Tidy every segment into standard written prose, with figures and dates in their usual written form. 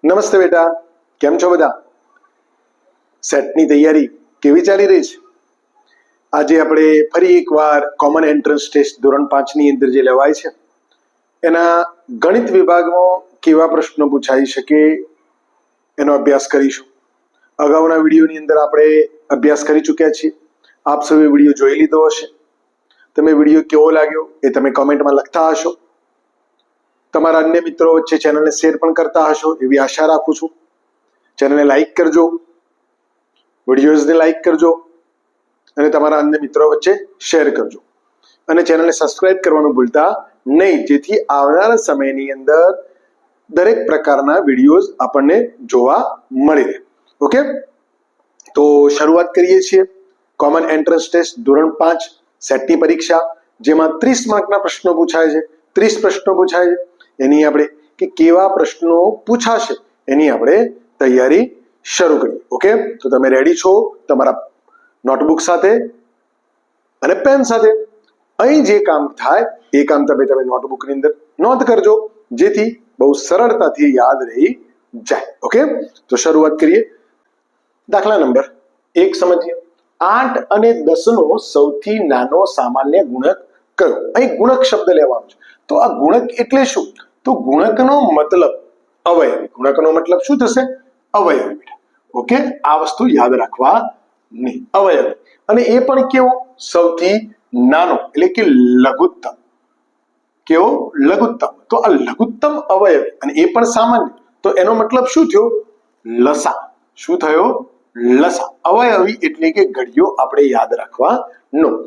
નમસ્તે બેટા, કેમ છો બધા? સેટની તૈયારી કેવી ચાલી રહી છે? આજે આપણે ફરી એકવાર કોમન એન્ટ્રન્સ ટેસ્ટ ધોરણ 5 ની અંદર જે લેવાય છે એના ગણિત વિભાગમાં કેવા પ્રશ્નો પૂછાઈ શકે એનો અભ્યાસ કરીશું. અગાઉના વિડીયોની અંદર આપણે અભ્યાસ કરી ચૂક્યા છીએ. આપ સૌએ વિડીયો જોઈ લીધો હશે. તમે વિડીયો કેવો લાગ્યો એ તમે કોમેન્ટમાં લખતા હશો. તમારા અન્ય મિત્રો વચ્ચે ચેનલને શેર પણ કરતા હશો એવી આશા રાખું છું. ચેનલને લાઈક કરજો, વિડીયોઝને લાઈક કરજો અને તમારા અન્ય મિત્રો વચ્ચે શેર કરજો અને ચેનલને સબસ્ક્રાઇબ કરવાનું ભૂલતા નહીં, જેથી આવનારા સમયની અંદર દરેક પ્રકારના વિડીયોઝ આપણને જોવા મળી રહે. ઓકે, તો શરૂઆત કરીએ છીએ કોમન એન્ટ્રન્સ ટેસ્ટ ધોરણ 5 સેટની પરીક્ષા, જેમાં 30 માર્કના પ્રશ્નો પૂછાય છે. 30 પ્રશ્નો પૂછાય છે. એની આપણે કે કેવા પ્રશ્નો પૂછાશે એની આપણે તૈયારી શરૂ કરીએ. ઓકે, તો તમે રેડી છો તમારા નોટબુક સાથે અને પેન સાથે? અહીં જે કામ થાય એ કામ તમે નોટબુકની અંદર નોંધ કરજો, જેથી બહુ સરળતાથી યાદ રહી જાય. ઓકે, તો શરૂઆત કરીએ. દાખલા નંબર 1 સમજીએ. 8 અને 10 નો સૌથી નાનો સામાન્ય ગુણક કયો? અહીં ગુણક શબ્દ લેવાનો છે. તો આ ગુણક એટલે શું? તો ગુણકનો મતલબ અવયવી. ગુણકનો મતલબ શું થશે? અવયવી. ઓકે, આ વસ્તુ યાદ રાખવાની. અવયવી અને એ પણ કેવો? સૌથી નાનો, એટલે કે લઘુત્તમ. કેવો? લઘુત્તમ. તો આ લઘુત્તમ અવયવી અને એ પણ સામાન્ય, તો એનો મતલબ શું થયો? લસા. શું થયો? લસા. અવયવી એટલે કે ઘડિયો આપણે યાદ રાખવાનો.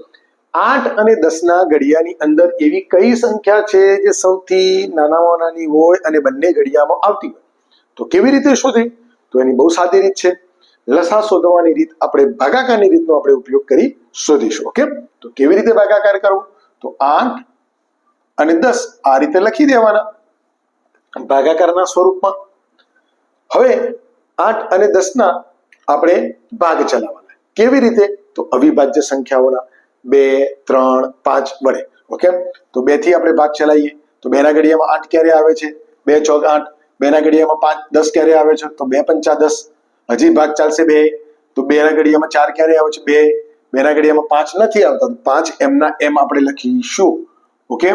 8 અને 10 ના ઘડિયાની અંદર એવી કઈ સંખ્યા છે જે સૌથી નાનામાં નાની હોય અને બંને ઘડિયામાં આવતી હોય? તો કેવી રીતે શોધી? તો એની બહુ સાદી રીત છે. લસા શોધવાની રીત આપણે ભાગાકારની રીતનો આપણે ઉપયોગ કરી શોધીશું. ઓકે, તો કેવી રીતે ભાગાકાર કરવો? તો 8 અને 10 આ રીતે લખી દેવાના ભાગાકારના સ્વરૂપમાં. હવે 8 અને 10 ના આપણે ભાગ ચલાવવાના. કેવી રીતે? તો અવિભાજ્ય સંખ્યાઓના 2, 3, 5 વડે. ઓકે, તો 2 થી આપણે ભાગ ચલાવીએ તો 2 ના ઘડિયામાં 8 ક્યારે આવે છે? 2 ચોક 8. 2 ના ઘડિયામાં 5 10 ક્યારે આવે છે? તો 2 પંચા 10. હજી ભાગ ચાલશે 2. તો 2 ના ઘડિયામાં 4 ક્યારે આવે છે? 2. 2 ના ઘડિયામાં 5 નથી આવતા, 5 એમના એમ આપણે લખીશું. ઓકે,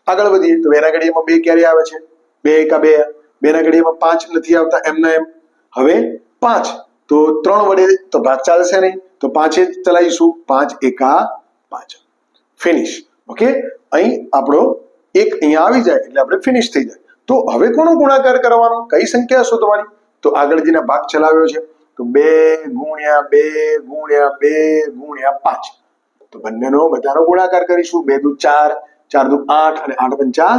આગળ વધીએ તો 2 ના ઘડિયામાં 2 ક્યારે આવે છે? 2 એકા 2. 2 ના ઘડિયામાં 5 નથી આવતા એમના એમ. હવે 5 તો 3 વડે તો ભાગ ચાલશે નહીં, તો 5 જ ચલાવીશું. 5 એકા 5. ફિનિશ. ઓકે, અહીં આપણો એક અહીંયા આવી જાય એટલે આપણે ફિનિશ થઈ જાય. તો હવે કોનો ગુણાકાર કરવાનો? કઈ સંખ્યા શોધવાની? તો આગળ જેના ભાગ ચલાવ્યો છે તો 2 ગુણ્યા 2 ગુણ્યા 2 ગુણ્યા 5. તો બંનેનો બધાનો ગુણાકાર કરીશું. 2 દુ 4, 4 દુ 8 અને 8 પંચા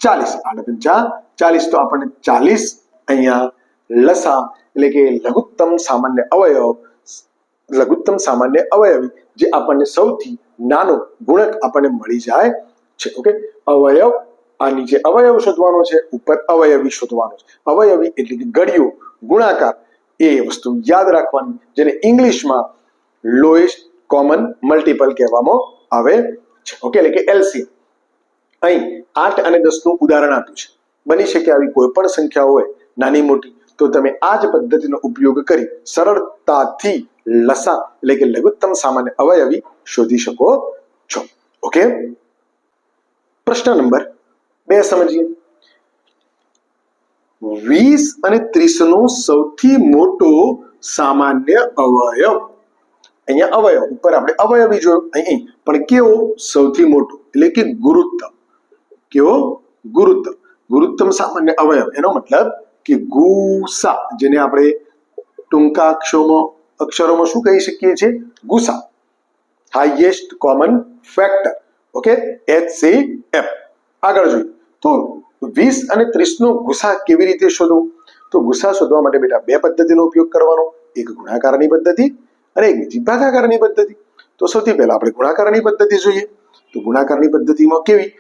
40. 8 પંચા 40. તો આપણને 40 અહીંયા લસા એટલે કે લઘુત્તમ સામાન્ય અવયવ, લઘુત્તમ સામાન્ય અવયવી જે આપણને સૌથી નાનો ગુણક આપણને મળી જાય છે. ઓકે, અવયવ આ નીચે અવયવ શોધવાનો છે, ઉપર અવયવી શોધવાનો છે. અવયવી એટલે કે ઘડિયો, ગુણાકાર એ વસ્તુ યાદ રાખવાની, જેને ઇંગ્લિશમાં લોએસ્ટ કોમન મલ્ટીપલ કહેવામાં આવે છે. ઓકે, એટલે કે એલસીએમ. અહીં 8 અને 10 નું ઉદાહરણ આપ્યું છે. બની શકે આવી કોઈ પણ સંખ્યા હોય નાની મોટી, તો તમે આ જ પદ્ધતિનો ઉપયોગ કરી સરળતાથી લસા એટલે કે લઘુત્તમ સામાન્ય અવયવી શોધી શકો છો. ઓકે, પ્રશ્ન નંબર 2 સમજીએ. 20 અને 30 નો સૌથી મોટો સામાન્ય અવયવ. અહીંયા અવયવ ઉપર આપણે અવયવી જોયો, અહીં પણ કેવો? સૌથી મોટો એટલે કે ગુરુત્તમ. કેવો? ગુરુત્તમ. ગુરુત્તમ સામાન્ય અવયવ એનો મતલબ કે ગુસા, જેને આપણે ટૂંકા અક્ષરોમાં શું કહી શકીએ છીએ? ગુસા. Highest common factor. Okay, HCF. આગળ જોઈએ તો 20 અને 30 નો ગુસા કેવી રીતે શોધવો? તો ગુસા શોધવા માટે બેટા 2 પદ્ધતિનો ઉપયોગ કરવાનો. એક ગુણાકારની પદ્ધતિ અને એક બીજી ભાગાકારની પદ્ધતિ. તો સૌથી પહેલા આપણે ગુણાકારની પદ્ધતિ જોઈએ. તો ગુણાકારની પદ્ધતિમાં કેવી?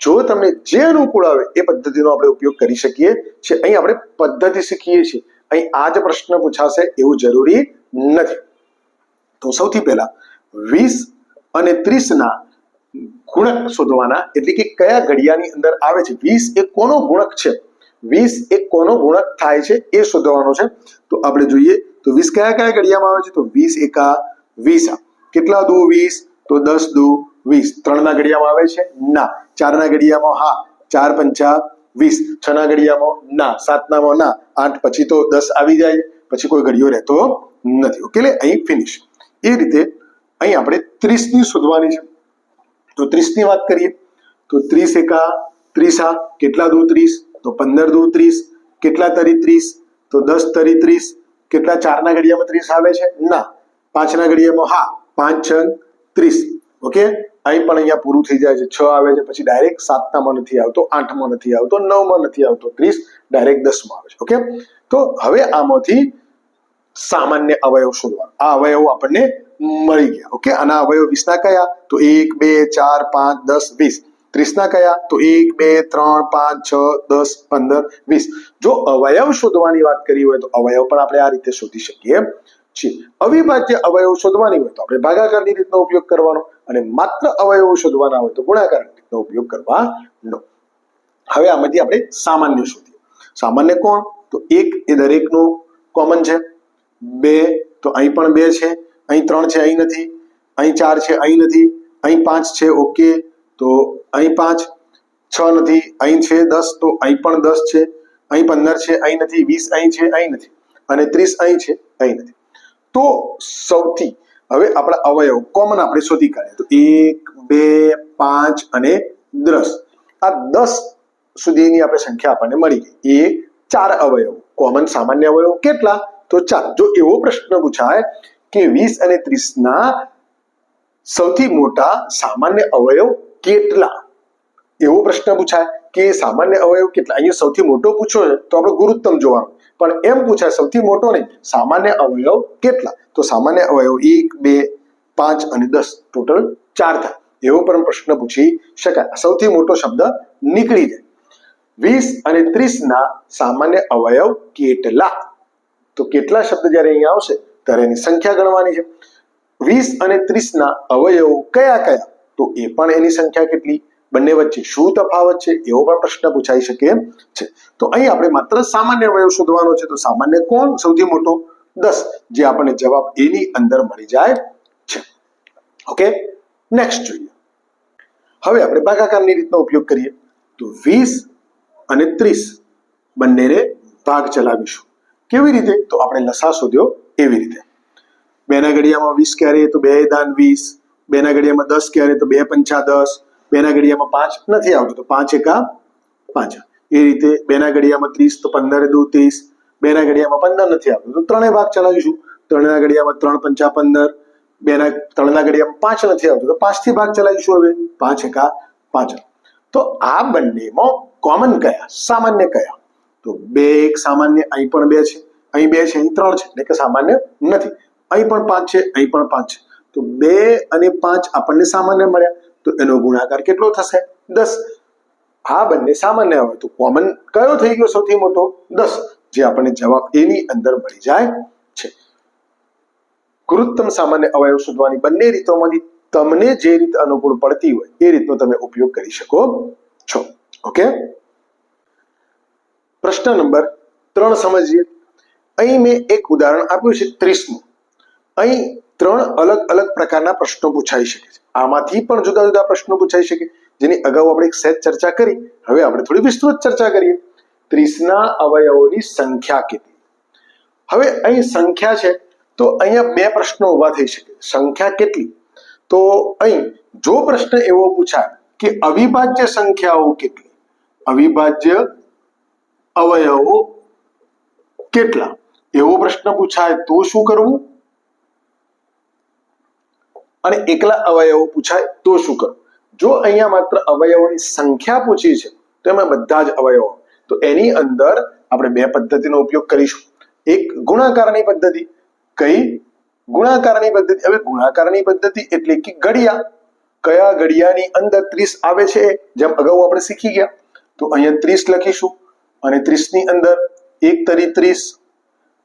જો તમને જે અનુકૂળ આવે એ પદ્ધતિનો આપણે ઉપયોગ કરી શકીએ છીએ. અહીં આપણે પદ્ધતિ શીખીએ છીએ. અહીં આ જ પ્રશ્ન પૂછાશે એવું જરૂરી નથી. તો સૌથી પહેલા 20 અને 30 ના ગુણક શોધવાના, એટલે કે કયા ઘડિયાની અંદર આવે છે. 20 એ કોનો ગુણક છે? 20 એ કોનો ગુણક થાય છે એ શોધવાનો છે. તો આપણે જોઈએ તો 20 કયા કયા ઘડિયામાં આવે છે? તો 20 એકા 20. કેટલા દુ 20? તો 10 દુ 20. 3 ના ઘડિયામાં આવે છે? ના. 4 ના ઘડિયામાં હા. 4 પંચા 20. 6 ના ઘડિયામાં ના. 7 નામાં ના. 8 પછી તો 10 આવી જાય, પછી કોઈ ઘડિયો રહેતો નથી. ઓકે, એટલે અહીં ફિનિશ. એ રીતે અહીં આપણે 30 ની શોધવાની છે. તો 30 ની વાત કરીએ તો 30 એકા 30. કેટલા દુ 30? તો 15 દુ 30. કેટલા તરી 30? તો 10 તરી 30. કેટલા 4 ના ઘડિયામાં 30 આવે છે? ના. 5 ના ઘડિયામાં હા. 5 6 30. ઓકે, અહીં પણ અહીંયા પૂરું થઈ જાય છે. 6 આવે છે, પછી ડાયરેક્ટ 7 માં નથી આવતો, 8 માં નથી આવતો, 9 માં નથી આવતો, 30 ડાયરેક્ટ 10 માં આવે છે. ઓકે, તો હવે આમાંથી સામાન્ય અવયવ શોધવાનો. આ અવયવો આપણને મળી ગયા. ઓકે, આના અવયવ 20 ના કયા? તો 1 2 4 5 10 20. 30 ના કયા? તો 1 2 3 5 6 10 15 20. જો અવયવ શોધવાની વાત કરી હોય તો અવયવ પણ આપણે આ રીતે શોધી શકીએ છીએ. અવિભાજ્ય અવયવ શોધવાની હોય તો આપણે ભાગાકારની રીતનો ઉપયોગ કરવાનો, અને માત્ર અવયવો શોધવાના હોય તો ગુણાકારની રીતનો ઉપયોગ કરવાનો. હવે આમાંથી આપણે સામાન્ય શોધીએ. સામાન્ય કોણ? તો 1 એ દરેકનો કોમન છે. 2 તો અહીં પણ 2 છે, અહીં 3 છે, અહીં નથી, અહીં 4 છે, અહીં નથી, અહીં 5 છે. ઓકે, તો અહીં 5, 6 નથી, અહીં છે 10, તો અહીં પણ 10 છે, અહીં 15 છે, અહીં નથી, 20 અહીં છે, અહીં નથી, અને 30 અહીં છે, અહીં નથી. તો સૌથી હવે આપણા અવયવ કોમન આપણે શોધી કાઢીએ તો 1 2 5 અને 10. આ 10 સુધીની આપણે સંખ્યા આપણને મળી ગઈ. એ 4 અવયવ કોમન સામાન્ય અવયવ કેટલા? તો 4. જો એવો પ્રશ્ન પૂછાય કે 20 અને 30 ના સૌથી મોટા સામાન્ય અવયવ કેટલા, એવો પ્રશ્ન પૂછાય કે સામાન્ય અવયવ કેટલા, અહીંયા સૌથી મોટો પૂછ્યો છે તો આપણે ગુરુત્તમ જોવાનું, પણ એમ પૂછાય સૌથી મોટો નહીં, સામાન્ય અવયવ કેટલા? તો સામાન્ય અવયવ 1 2 5 અને 10 ટોટલ 4 થાય. એવો પણ પ્રશ્ન પૂછી શકાય. સૌથી મોટો શબ્દ નીકળી જાય. 20 અને 30 ના સામાન્ય અવયવ કેટલા? તો કેટલા શબ્દ જ્યારે અહીંયા આવશે ત્યારે એની સંખ્યા ગણવાની છે. 20 અને 30 ના અવયવો કયા કયા? તો એ પણ એની સંખ્યા કેટલી? બંને વચ્ચે શું તફાવત છે? એવો પણ પ્રશ્ન પૂછાઈ શકે છે. તો અહીં આપણે માત્ર સામાન્ય અવયવ શોધવાનો છે. તો સામાન્ય કોણ સૌથી મોટો? 10, જે આપણને જવાબ એની અંદર મળી જાય છે. ઓકે, નેક્સ્ટ જોઈએ. હવે આપણે ભાગાકારની રીતનો ઉપયોગ કરીએ તો 20 અને 30 બંનેને ભાગ ચલાવીશું. કેવી રીતે? તો આપણે લસા શોધ્યો એવી રીતે. 2 ના ઘડિયામાં 20 ક્યારે? તો 2 દાન 20. 2 ના ઘડિયામાં 10 ક્યારે? તો 2 પંચા 10. 2 ના ઘડિયામાં 5 નથી આવતું તો 5 એકા 5. એ રીતે 2 ના ઘડિયામાં 30 તો 15 દુ 30. 2 ના ઘડિયામાં 15 નથી આવતું તો 3 ભાગ ચલાવીશું. 3 ના ઘડિયામાં 3 પંચા 15. 3 ના ઘડિયામાં 5 નથી આવતું તો 5 થી ભાગ ચલાવીશું. હવે 5 એકા 5. તો આ બંનેમાં કોમન કયા, સામાન્ય કયા? તો 2 એક સામાન્ય, અહીં પણ 2 છે, અહીં 2 છે, અહીં 3 છે, એટલે કે સામાન્ય નથી. અહીં પણ 5 છે, અહીં પણ 5 છે, તો 2 અને 5 આપણને સામાન્ય મળ્યા. તો એનો ગુણાકાર કેટલો થશે? 10. આ બંને સામાન્ય હોય તો કોમન કયો થઈ ગયો સૌથી મોટો? 10, જે આપણને જવાબ એની અંદર મળી જાય છે. ગુરુત્તમ સામાન્ય અવયવ શોધવાની બંને રીતોમાંથી તમને જે રીત અનુકૂળ પડતી હોય એ રીતનો તમે ઉપયોગ કરી શકો છો. ઓકે, પ્રશ્ન નંબર 3 સમજીએ. અહીં મેં એક ઉદાહરણ આપ્યું છે 30નું. અહીં 3 અલગ અલગ પ્રકારના પ્રશ્નો પૂછાઈ શકે છે. આમાંથી પણ જુદા જુદા પ્રશ્નો પૂછાઈ શકે, જેની અગાઉ આપણે એક સહેજ ચર્ચા કરી. હવે આપણે થોડી વિસ્તૃત ચર્ચા કરીએ. 30 ના અવયવોની સંખ્યા કેટલી? હવે અહીં સંખ્યા છે તો અહીંયા 2 પ્રશ્નો ઊભા થઈ શકે. સંખ્યા કેટલી? તો અહીં જો પ્રશ્ન એવો પૂછાય કે અવિભાજ્ય સંખ્યાઓ કેટલી, અવિભાજ્ય અવયવો કેટલા, એવો પ્રશ્ન પૂછાય તો શું કરવું? અને એકલા અવયવો પૂછાય તો શું કરવું? જો અહીંયા માત્ર અવયવોની સંખ્યા પૂછી છે તો એમાં બધા જ અવયવો, તો એની અંદર આપણે 2 પદ્ધતિનો ઉપયોગ કરીશું. એક ગુણાકારની પદ્ધતિ. કઈ? ગુણાકારની પદ્ધતિ. હવે ગુણાકારની પદ્ધતિ એટલે કે ઘડિયા. કયા ઘડિયાની અંદર 30 આવે છે? જેમ અગાઉ આપણે શીખી ગયા. તો અહીંયા 30 લખીશું અને 30 ની અંદર 1 તરી 30.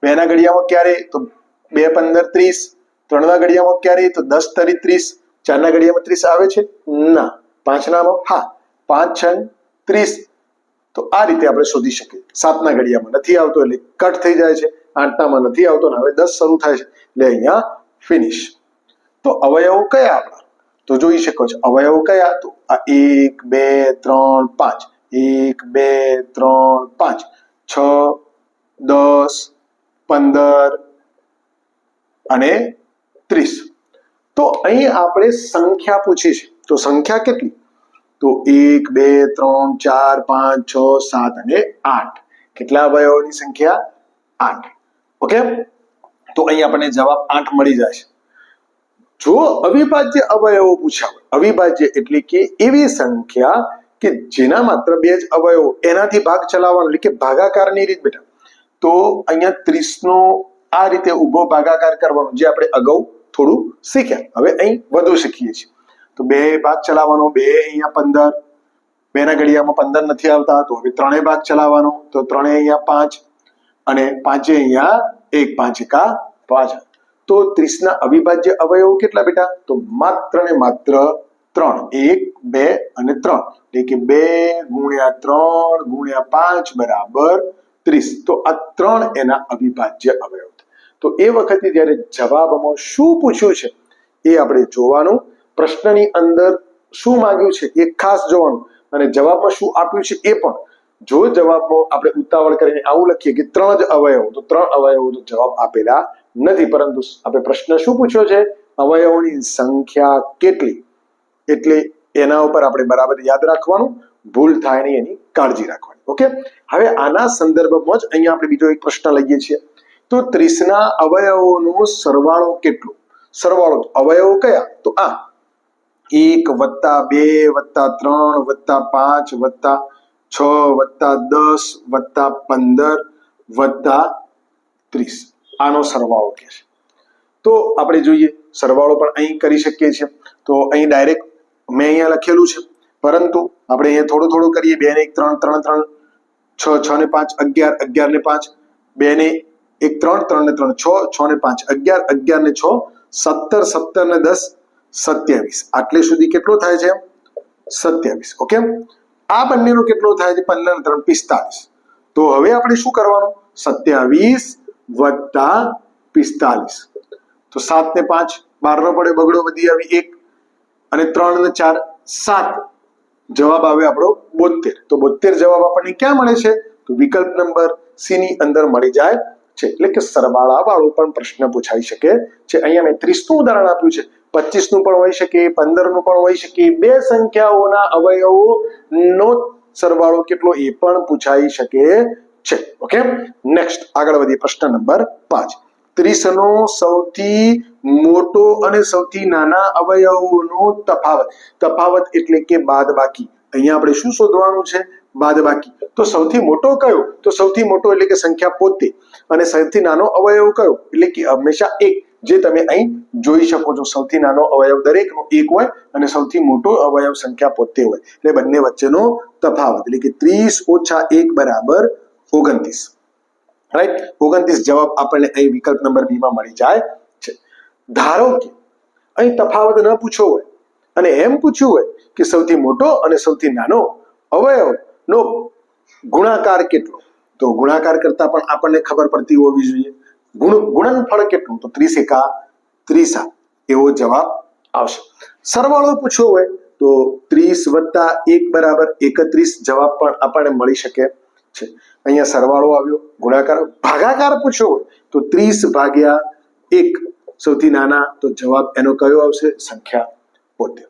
2 ના ઘડિયામાં ક્યારે? તો 2 15 30. 3 ના ઘડિયામાં ક્યારે? તો 10 તરી 30. 4 ના ઘડિયામાં 30 આવે છે? ના. 5 નામાં હા. 5 6 30. તો આ રીતે આપણે શોધી શકીએ. 7ના ઘડિયામાં નથી આવતો એટલે કટ થઈ જાય છે, 8નામાં નથી આવતો ને હવે 10 શરૂ થાય છે એટલે અહીંયા ફિનિશ. તો અવયવો કયા આપણા તો જોઈ શકો છો. અવયવો કયા તો આ 1 2 3 5 1 2 3 5 6 10 15 અને 30. તો અહીં આપણે સંખ્યા પૂછી છે તો સંખ્યા કેટલી તો 1 2 3 4 5 6 7 અને 8. કેટલા અવયવોની સંખ્યા 8. ઓકે, તો અહીં આપણને જવાબ 8 મળી જાય છે. જો અવિભાજ્ય અવયવો પૂછ્યા હોય, અવિભાજ્ય એટલે કે એવી સંખ્યા કે જેના માત્ર 2 જ અવયવો એનાથી ભાગ ચલાવવાનો એટલે કે ભાગાકારની રીત બેટા. તો અહીંયા 30 નો આ રીતે ઊભો ભાગાકાર કરવાનો જે આપણે અગાઉ થોડું શીખ્યા, હવે અહીં વધુ શીખીએ છીએ. તો 2 ભાગ ચલાવવાનો, 2 અહીંયા 15, 2ના ઘડિયામાં 15 નથી આવતા તો હવે 3 ભાગ ચલાવવાનો તો 3 અહીંયા 5 અને 5 અહીંયા 1 5 એકા 5. તો 30 ના અવિભાજ્ય અવયવો કેટલા બેટા તો માત્ર ને માત્ર 3. 1 2 અને 3 એટલે કે 2 ગુણ્યા 3 ગુણ્યા 5 બરાબર 30. તો આ 3 એના અવિભાજ્ય અવયવ. તો એ વખતે જ્યારે જવાબમાં શું પૂછ્યું છે એ આપણે જોવાનું, પ્રશ્નની અંદર શું માંગ્યું છે એ ખાસ જોવાનું અને જવાબમાં શું આપ્યું છે એ પણ. જો જવાબમાં આપણે ઉતાવળ કરીને આવું લખીએ કે 3 જ અવયવો તો 3 અવયવો તો જવાબ આપેલા નથી, પરંતુ આપણે પ્રશ્ન શું પૂછ્યો છે અવયવોની સંખ્યા કેટલી, એટલે એના ઉપર આપણે બરાબર યાદ રાખવાનું, ભૂલ થાય નહીં એની કાળજી રાખવાની. ઓકે, હવે આના સંદર્ભમાં જ અહીંયા આપણે બીજો એક પ્રશ્ન લઈએ છીએ. તો 30 ના અવયવોનો સરવાળો કેટલો? સરવાળો અવયવો કયા તો આ 1 + 2 + 3 + 5 + 6 + 10 + 15 + 30 આનો સરવાળો કે છે. તો આપણે જોઈએ સરવાળો પણ અહીં કરી શકીએ છીએ. તો અહીં ડાયરેક્ટ મેં અહીંયા લખેલું છે, પરંતુ આપણે અહીંયા થોડું થોડું કરીએ. 2 ને 1 3 3 3 6 6 ને 5 11 11 ને 5 2 ને 1 3 3 ને 3 6 6 ને 5 11 11 ને 6 17 17 ને 10 27. આટલે સુધી કેટલો થાય છે 27. ઓકે, આ બંનેનો કેટલો થાય છે 15 ને 3 45. તો હવે આપણે શું કરવાનું 27 + 45. તો 7 ને 5 12 નો પડે બગડો વધી આવી 1 અને 3 ને 4 7. જવાબ આવે આપણો 72. તો 72 જવાબ આપણને ક્યાં મળે છે તો વિકલ્પ નંબર સી ની અંદર મળી જાય છે. એટલે કે સરવાળા વાળો પણ પ્રશ્ન પૂછાઈ શકે છે. અહીંયા મેં 30 નું ઉદાહરણ આપ્યું છે, 25 નું પણ હોઈ શકે, 15 નું પણ હોઈ શકે. 2 સંખ્યાઓના અવયવોનો સરવાળો કેટલો એ પણ પૂછાઈ શકે છે. ઓકે, નેક્સ્ટ આગળ વધીએ. પ્રશ્ન નંબર 5. 30 નો સૌથી મોટો અને સૌથી નાના અવયવોનો તફાવત. તફાવત એટલે કે બાદબાકી. અહીંયા આપણે શું શોધવાનું છે બાદબાકી. તો સૌથી મોટો કયો તો સૌથી મોટો એટલે કે સંખ્યા પોતે, અને સૌથી નાનો અવયવ કયો એટલે કે હંમેશા 1. જે તમે અહીં જોઈ શકો છો સૌથી નાનો અવયવ દરેકનો 1 હોય અને સૌથી મોટો અવયવ સંખ્યા પોતે હોય, એટલે બંને વચ્ચેનો તફાવત એટલે કે 30 - 1 બરાબર 29. રાઈટ, 29 જવાબ આપણને અહીં વિકલ્પ નંબર બી માં મળી જાય છે. ધારો કે અહીં તફાવત ન પૂછ્યો હોય અને એમ પૂછ્યું હોય કે સૌથી મોટો અને સૌથી નાનો અવયવનો ગુણાકાર કેટલો, તો ગુણાકાર કરતા પણ આપણને ખબર પડતી હોવી જોઈએ. ગુણનફળ કેટલું તો 30 એકા 30 એવો જવાબ આવશે. સરવાળો પૂછ્યો હોય તો 30 + 1 બરાબર 31 જવાબ પણ આપણને મળી શકે છે. અહીંયા સરવાળો આવ્યો, ગુણાકાર. ભાગાકાર પૂછ્યો હોય તો 30 / 1 સૌથી નાના, તો જવાબ એનો કયો આવશે સંખ્યા પોતે.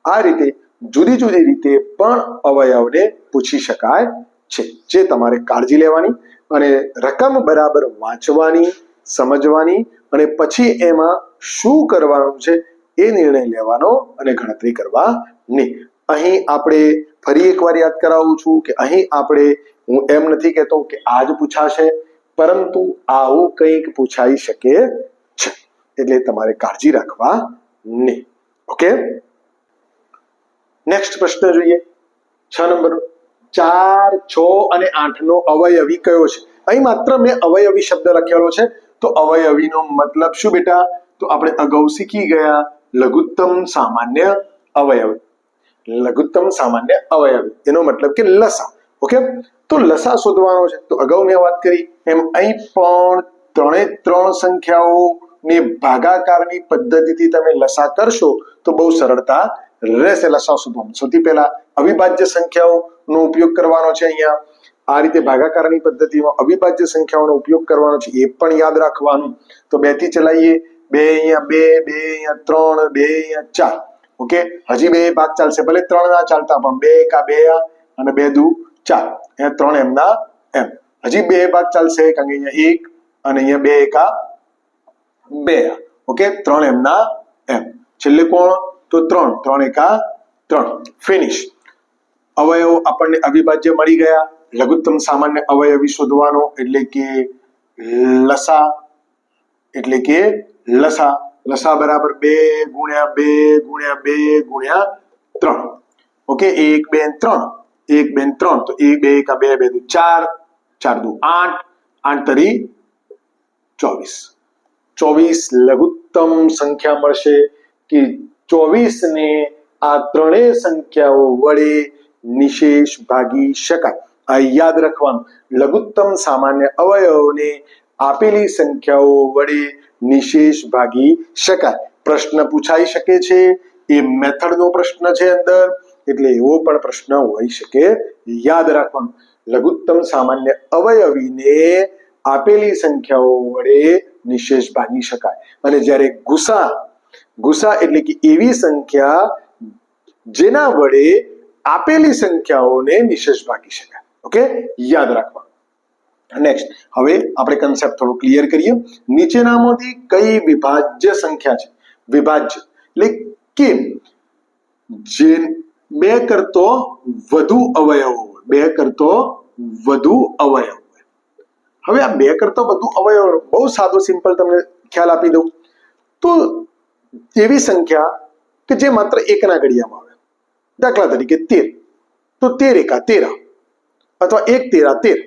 આ રીતે જુદી જુદી રીતે પણ અવયવને પૂછી શકાય છે, જે તમારે કાળજી લેવાની અને રકમ બરાબર વાંચવાની, સમજવાની અને પછી એમાં શું કરવાનું છે એ નિર્ણય લેવાનો અને ગણતરી કરવાની. અહીં આપણે ફરી એકવાર યાદ કરાવું છું કે અહીં આપણે, હું એમ નથી કહેતો કે આ જ પૂછાશે, પરંતુ આવું કંઈક પૂછાઈ શકે છે, એટલે તમારે કાળજી રાખવાની. ઓકે, નેક્સ્ટ પ્રશ્ન જોઈએ. 6 નંબર. 4 6 અને 8 નો અવયવી કયો છે? અહીં માત્ર મેં અવયવી શબ્દ લખેલો છે. તો અવયવીનો મતલબ શું બેટા તો આપણે અગાઉ શીખી ગયા લઘુત્તમ સામાન્ય અવયવી. લઘુત્તમ સામાન્ય અવયવી એનો મતલબ કે લસા. ઓકે, તો લસા શોધવાનો છે. તો અગાઉ મેં વાત કરી એમ અહીં પણ ત્રણે ત્રણ સંખ્યાઓને ભાગાકારની પદ્ધતિથી તમે લસા કરશો તો બહુ સરળતા રહેશે લસા શોધવામાં. સૌથી પહેલા અવિભાજ્ય સંખ્યાઓનો ઉપયોગ કરવાનો છે. અહીંયા આ રીતે ભાગાકારની પદ્ધતિમાં અવિભાજ્ય સંખ્યાઓનો ઉપયોગ કરવાનો છે, એ પણ યાદ રાખવાનું. તો 2 થી ચલાવીએ, 2 અહીંયા 2, 2 અહીંયા 3, 2 અહીંયા 4. ઓકે, હજી 2 ભાગ ચાલશે, ભલે 3 ના ચાલતા પણ 2 એકા 2 અને 2 દુ 4, અહીંયા 3 એમના એમ. હજી 2 ભાગ ચાલશે, કારણ કે અહીંયા 1 અને અહીંયા 2 એકા 2. ઓકે, 3 એમના એમ. છેલ્લે કોણ? તો 3, 3 એકા 3. ફિનિશ. અવયવ આપણને અવિભાજ્ય મળી ગયા. લઘુત્તમ સામાન્ય અવયવી શોધવાનો એટલે કે લસા, એટલે કે લસા. લસા બરાબર 2 ગુણ્યા 2 ગુણ્યા 2 ગુણ્યા 3. ઓકે, 1 2 3, 1 2 3, તો 1 2 એકા 2, 2 દુ 4, 4 દુ 8, 8 તરી 24. 24 લઘુત્તમ સંખ્યા મળશે કે 24 ને આ ત્રણેય સંખ્યાઓ વડે નિશેષ ભાગી શકાય. આ યાદ રાખવાનું. લઘુત્તમ સામાન્ય અવયવને આપેલી સંખ્યાઓ વડે નિશેષ ભાગી શકાય. પ્રશ્ન પૂછાઈ શકે છે, એ મેથડનો પ્રશ્ન છે અંદર, એટલે એવો પણ પ્રશ્ન હોઈ શકે. યાદ રાખવાનું. લઘુત્તમ સામાન્ય અવયવીને આપેલી સંખ્યાઓ વડે નિશેષ ભાગી શકાય. અને જ્યારે ગુસા એટલે કે એવી સંખ્યા જેના વડે આપેલી સંખ્યાઓને નિશેષ ભાગી શકાય. ઓકે, યાદ રાખવાનું. નેક્સ્ટ, હવે આપણે કન્સેપ્ટ થોડો ક્લિયર કરીએ. નીચેનામાંથી કઈ વિભાજ્ય સંખ્યા છે? વિભાજ્ય એટલે કે જે 2 કરતો વધુ અવયવો હોય, 2 કરતો વધુ અવયવ હોય. હવે આ 2 કરતો વધુ અવયવ બહુ સાદો સિમ્પલ તમને ખ્યાલ આપી દઉં. તો એવી સંખ્યા કે જે માત્ર એકના ઘડિયામાં આવે. દાખલા તરીકે 13, તો 13 એકા 13 અથવા 1 તેરા 13,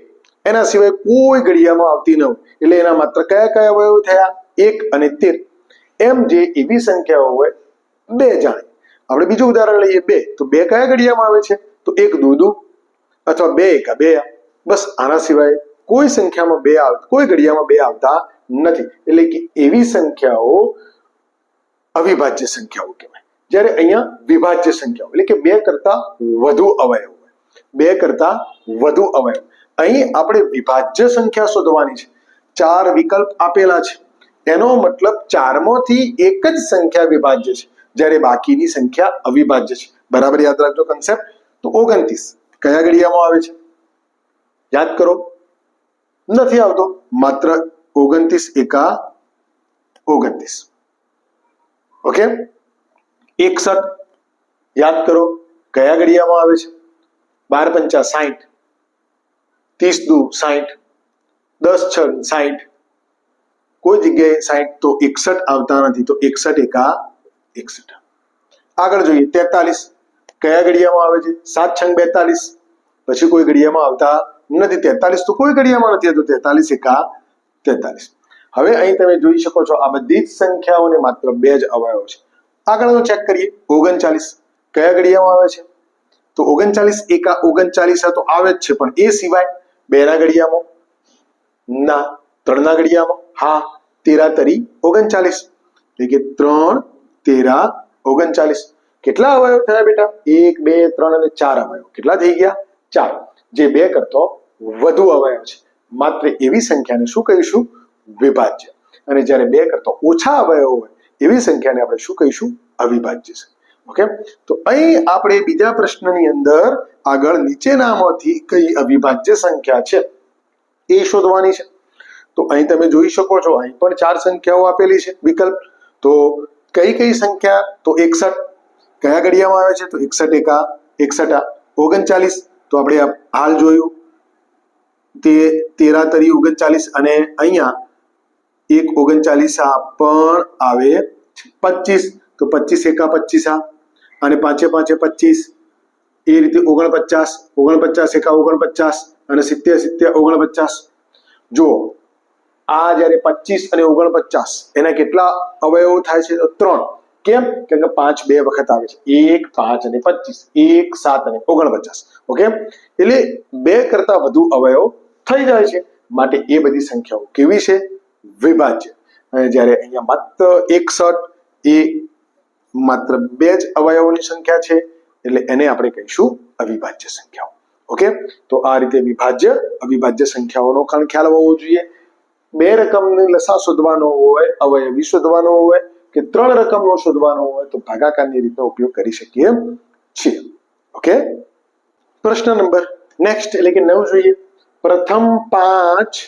એના સિવાય કોઈ ઘડિયામાં આવતી ન હોય, એટલે એના માત્ર કયા કયા અવયવ થયા? 1 અને 13. એમ જે એવી સંખ્યાઓ હોય 2 જાણે. આપણે બીજું ઉદાહરણ લઈએ, 2, તો 2 કયા ઘડિયામાં આવે છે? તો 1 દુ 2 અથવા 2 એકા 2. બસ આના સિવાય કોઈ સંખ્યામાં 2 આવતા, કોઈ ઘડિયામાં 2 આવતા નથી. એટલે કે એવી સંખ્યાઓ અવિભાજ્ય સંખ્યાઓ કહેવાય. જ્યારે અહીંયા વિભાજ્ય સંખ્યાઓ એટલે કે 2 કરતા વધુ અવયવ હોય, 2 કરતા વધુ અવયવ. અહીં આપણે વિભાજ્ય સંખ્યા શોધવાની છે. 4 વિકલ્પ આપેલા છે, એનો મતલબ 4 માંથી એક જ સંખ્યા વિભાજ્ય છે, જ્યારે બાકીની સંખ્યા અવિભાજ્ય છે. બરાબર યાદ રાખજો કન્સેપ્ટ. તો 29 કયા ઘડિયામાં આવે છે? યાદ કરો. નથી આવતો, માત્ર 29 એકા 29. ઓકે, 61 યાદ કરો કયા ઘડિયામાં આવે છે? 12 પંચા 60, 30 દુ 60, 10 છ 60. કોઈ જગ્યાએ 60 તો 61 આવતા નથી, તો 61 એકા 61. આગળ જોઈએ 43 કયા ઘડિયામાં આવે છે? 7 છ 42. પછી કોઈ ઘડિયામાં આવતા નથી. 43 તો કોઈ ઘડિયામાં નથી, તો 43 એકા 43. હવે અહીં તમે જોઈ શકો છો આ બધી જ સંખ્યાઓને માત્ર 2 જ અવયવ છે. આગળનું ચેક કરીએ. 39 કયા ઘડિયામાં આવે છે? તો 39 એકા 39 તો આવે જ છે, પણ એ સિવાય 2 ના ઘડિયામાં ના, 3 ના ઘડિયામાં હા, 13 તરી 39, એટલે કે 3 13 39. કેટલા અવયવ થયા બેટા? 1 2 3 અને 4 અવયવ. કેટલા થઈ ગયા? 4. જે 2 કરતો વધુ અવયવ છે. માત્ર એવી સંખ્યાને શું કહીશું? વિભાજ્ય. અને જ્યારે 2 કરતો ઓછા અવયવ હોય એવી સંખ્યાને આપણે શું કહીશું? અવિભાજ્ય છે. ઓકે, તો અહીં આપણે બીજા પ્રશ્નની અંદર આગળ નીચેનામાંથી કઈ અવિભાજ્ય સંખ્યા છે એ શોધવાની છે. તો અહીં તમે જોઈ શકો છો, અહીં પણ 4 સંખ્યાઓ આપેલી છે વિકલ્પ. તો કઈ કઈ સંખ્યા? તો 61 કયા ઘડિયામાં આવે છે? તો 61 એકા 61. 39 તો આપણે હાલ જોયું, તે 13 તરી 39, અને અહીંયા 1 39 આ પણ આવે છે. 25 તો 25 એકા 25, અને 5 5 25, એ રીતે 49 49 એકા 49, અને 70 70 49. જુઓ, આ જ્યારે 25 અને 49 એના કેટલા અવયવો થાય છે? તો 3. કેમ? કેમ કે 5 બે વખત આવે છે, 1, 5 અને 25, 1, 7 અને 49. ઓકે, એટલે 2 કરતા વધુ અવયવ થઈ જાય છે, માટે એ બધી સંખ્યાઓ કેવી છે? વિભાજ્ય. અને જ્યારે અહીંયા માત્ર 61 એ માત્ર 2 જ અવયવોની સંખ્યા છે, એટલે એને આપણે કહીશું અવિભાજ્ય સંખ્યાઓ. ઓકે, તો આ રીતે વિભાજ્ય અવિભાજ્ય સંખ્યાઓનો ખ્યાલ હોવો જોઈએ. 2 રકમની લસા શોધવાનો હોય, અવયવી શોધવાનો હોય કે 3 રકમનો શોધવાનો હોય તો ભાગાકારની રીતનો ઉપયોગ કરી શકીએ છીએ. ઓકે, પ્રશ્ન નંબર નેક્સ્ટ એટલે કે 9 જોઈએ. પ્રથમ 5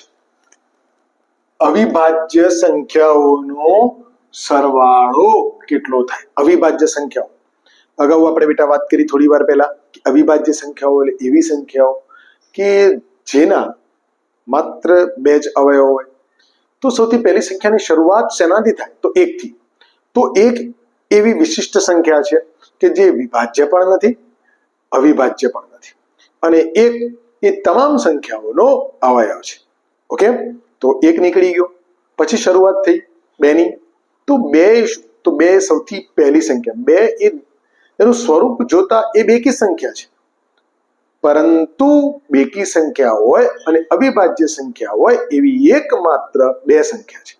અવિભાજ્ય સંખ્યાઓનો સરવાળો કેટલો થાય? અવિભાજ્ય સંખ્યાઓ અગાઉ આપણે બેટા વાત કરી થોડી વાર પહેલા કે અવિભાજ્ય સંખ્યાઓ એટલે એવી સંખ્યાઓ કે જેના માત્ર 2 જ અવયવ હોય. તો સૌથી પહેલી સંખ્યાની શરૂઆત શેનાથી થાય? તો 1 થી. તો 1 એવી વિશિષ્ટ સંખ્યા છે કે જે વિભાજ્ય પણ નથી, અવિભાજ્ય પણ નથી, અને 1 એ તમામ સંખ્યાઓનો અવયવ છે. ઓકે, તો 1 નીકળી ગયો, પછી શરૂઆત થઈ 2 ની. તો 2 તો 2 સૌથી પહેલી સંખ્યા. 2 એ એનું સ્વરૂપ જોતા એ બેકી સંખ્યા છે, પરંતુ બેકી સંખ્યા હોય અને અવિભાજ્ય સંખ્યા હોય એવી એકમાત્ર 2 સંખ્યા છે.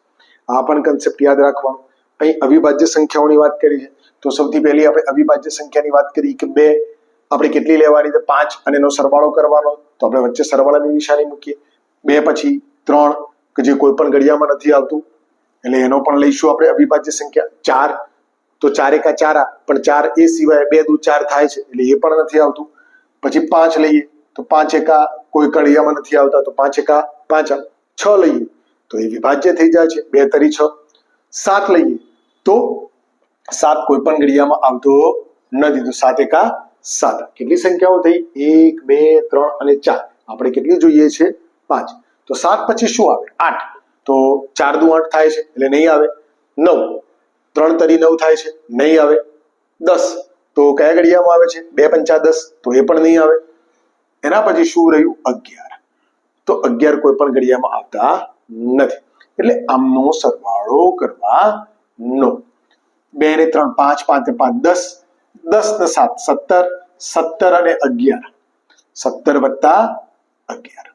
આ પણ કન્સેપ્ટ યાદ રાખવાનો. અહીં અવિભાજ્ય સંખ્યાઓની વાત કરી છે, તો સૌથી પહેલી આપણે અવિભાજ્ય સંખ્યાની વાત કરી કે 2 આપણે કેટલી લેવાની? તો 5 અને એનો સરવાળો કરવાનો. તો આપણે વચ્ચે સરવાળાની નિશાની મૂકીએ. 2 પછી 3 કે જે કોઈ પણ ઘડિયામાં નથી આવતું, એટલે એનો પણ લઈશું આપણે અવિભાજ્ય સંખ્યા. 4 તો 4 એકા 4, પણ 4 એ સિવાય 2 દુ 4 થાય છે, એટલે એ પણ નથી આવતું. પછી 5 લઈએ તો 5 એકા કોઈ ઘડિયામાં નથી આવતા, તો 5 એકા 5. 6 લઈએ તો એ વિભાજ્ય થઈ જાય છે, 2 તરી 6. 7 લઈએ તો 7 કોઈ પણ ઘડિયામાં આવતો નથી, તો 7 એકા 7. કેટલી સંખ્યાઓ થઈ? 1, 2, 3 અને 4. આપણે કેટલી જોઈએ છે? 5. તો 7 પછી શું આવે? 8. તો 4 દુ 8 થાય છે, એટલે નહીં આવે. 9 3 તરી 9 થાય છે, નહીં આવે. 10 તો કયા ઘડિયામાં આવે છે? 2 પંચા 10, તો એ પણ નહીં આવે. એના પછી શું રહ્યું? 11. તો 11 કોઈ પણ ઘડિયામાં આવતા નથી, એટલે આમનો સરવાળો કરવાનો. 2 ને 3 5, 5 ને 5 10, 10 ને 7 17, 17 અને 11 17 વત્તા 11,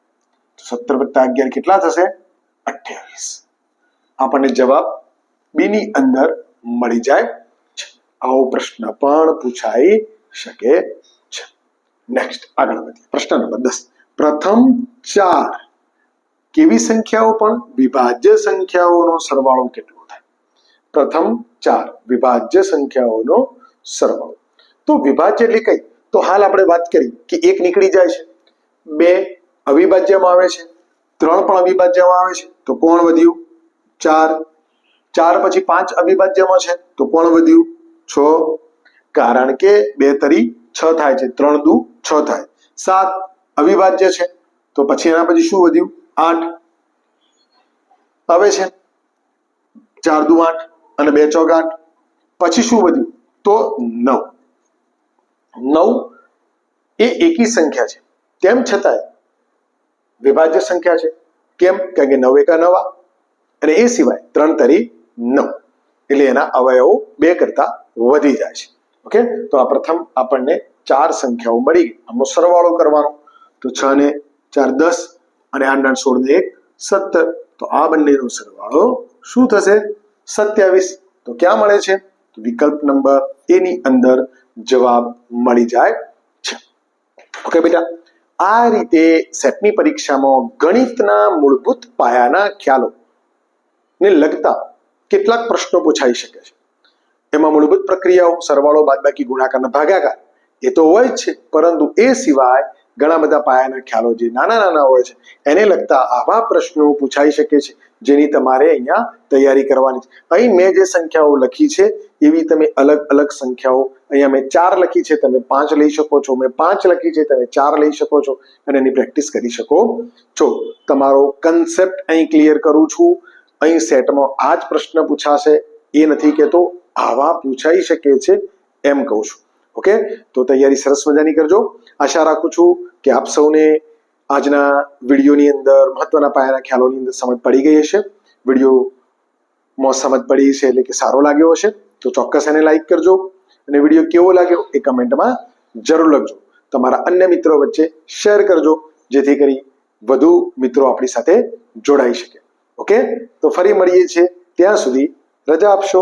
17 વત્તા 11 કેટલા થશે? 28. આપણને જવાબ બી ની અંદર મળી જાય છે. આવો પ્રશ્ન પણ પૂછાઈ શકે છે. નેક્સ્ટ આગળ વધીએ. પ્રશ્ન નંબર 10. પ્રથમ 4 કેવી સંખ્યાઓ પણ વિભાજ્ય સંખ્યાઓનો સરવાળો કેટલો થાય? પ્રથમ 4 વિભાજ્ય સંખ્યાઓનો સરવાળો. તો વિભાજ્ય એટલે કઈ? તો હાલ આપણે વાત કરી કે 1 નીકળી જાય છે, 2 અવિભાજ્યમાં આવે છે, 3 પણ અવિભાજ્યમાં આવે છે, તો કોણ વધ્યું? 4. 4 પછી 5 અવિભાજ્યમાં છે, તો કોણ વધ્યું? 6. કારણ કે 2 તરી 6 થાય છે, 3 દુ 6 થાય. 7 અવિભાજ્ય છે, તો પછી એના પછી શું વધ્યું? 8 આવે છે, 4 દુ 8 અને 2 ચોક 8. પછી શું વધ્યું? તો 9. 9 એ એકી સંખ્યા છે, તેમ છતાંય વિભાજ્ય સંખ્યા છે. કેમ? કારણ કે 9 એકા 9 અને એ સિવાય 3 તરી 9, એટલે એના અવયવો 2 કરતા વધી જાય છે. ઓકે, તો આ પ્રથમ આપણને 4 સંખ્યાઓ મળી ગઈ. આમનો સરવાળો કરવાનો. તો 6 ને 4 10 અને 8 ને 16 ને 1 17. તો આ બંનેનો સરવાળો શું થશે? 27. તો ક્યાં મળે છે? તો વિકલ્પ નંબર એ ની અંદર જવાબ મળી જાય છે. ઓકે બેટા, આ રીતે સેટની પરીક્ષામાં ગણિતના મૂળભૂત પાયાના ખ્યાલો ને લગતા કેટલાક પ્રશ્નો પૂછાઈ શકે છે. એમાં મૂળભૂત પ્રક્રિયાઓ, સરવાળો, બાદબાકી, ગુણાકાર અને ભાગાકાર એ તો હોય જ છે, પરંતુ એ સિવાય ઘણા બધા પાયાના ખ્યાલો જે નાના નાના હોય છે એને લગતા આવા પ્રશ્નો પૂછાઈ શકે છે, જેની તમારે અહીંયા તૈયારી કરવાની છે. અહીં મેં જે સંખ્યાઓ લખી છે એવી તમે અલગ અલગ સંખ્યાઓ, અહીંયા મેં 4 લખી છે, તમે 5 લઈ શકો છો. મેં 5 લખી છે, તમે 4 લઈ શકો છો અને એની પ્રેક્ટિસ કરી શકો છો. તમારો કન્સેપ્ટ અહીં ક્લિયર કરું છું. અહીં સેટમાં આ જ પ્રશ્ન પૂછાશે એ નથી કહેતો, આવા પૂછાઈ શકે છે એમ કહું છું. ઓકે, તો તૈયારી સરસ મજાની કરજો. આશા રાખું છું કે આપ સૌને આજના વિડીયોની અંદર મહત્વના પાયાના ખ્યાલોની અંદર સમજ પડી ગઈ હશે. વિડીયોમાં સમજ પડી છે એટલે કે સારો લાગ્યો હશે. તો ચોક્કસ એને લાઈક કરજો અને વિડીયો કેવો લાગ્યો એ કમેન્ટમાં જરૂર લખજો. તમારા અન્ય મિત્રો વચ્ચે શેર કરજો જેથી કરી વધુ મિત્રો આપણી સાથે જોડાઈ શકે. ઓકે, તો ફરી મળીએ છીએ. ત્યાં સુધી રજા આપશો.